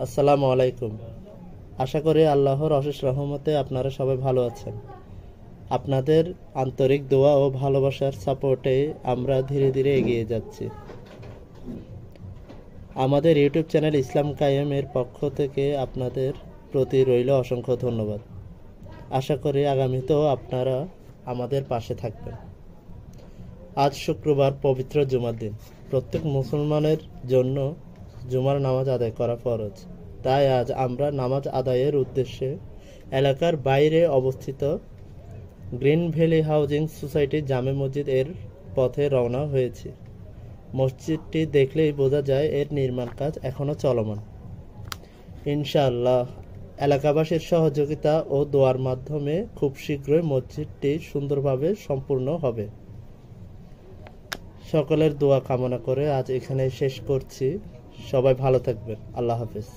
আসসালামু আলাইকুম। আশা করি আল্লাহর অশেষ রহমতে আপনারা সবাই ভালো আছেন। আপনাদের আন্তরিক দোয়া ও ভালোবাসার সাপোর্টে আমরা ধীরে ধীরে এগিয়ে যাচ্ছি। আমাদের ইউটিউব চ্যানেল ইসলাম কায়েমের পক্ষ থেকে আপনাদের প্রতি রইল অসংখ্য ধন্যবাদ। আশা করি আগামীতেও আপনারা আমাদের পাশে থাকবেন। আজ শুক্রবার, পবিত্র জুমার দিন। প্রত্যেক মুসলমানের জন্য জুমার নামাজ আদায় করা ফরজ। তাই আজ আমরা নামাজ আদায়ের উদ্দেশ্যে এলাকার বাইরে অবস্থিত গ্রিন ভ্যালি হাউজিং সোসাইটি জামে মসজিদ এর পথে রওনা হয়েছি। মসজিদটি দেখলেই বোঝা যায় এর নির্মাণ কাজ এখনও চলমান। ইনশাআল্লাহ এলাকাবাসীর সহযোগিতা ও দোয়ার মাধ্যমে খুব শীঘ্রই মসজিদটি সুন্দরভাবে সম্পূর্ণ হবে। সকলের দোয়া কামনা করে আজ এখানে শেষ করছি। সবাই ভালো থাকবেন। আল্লাহ হাফেজ।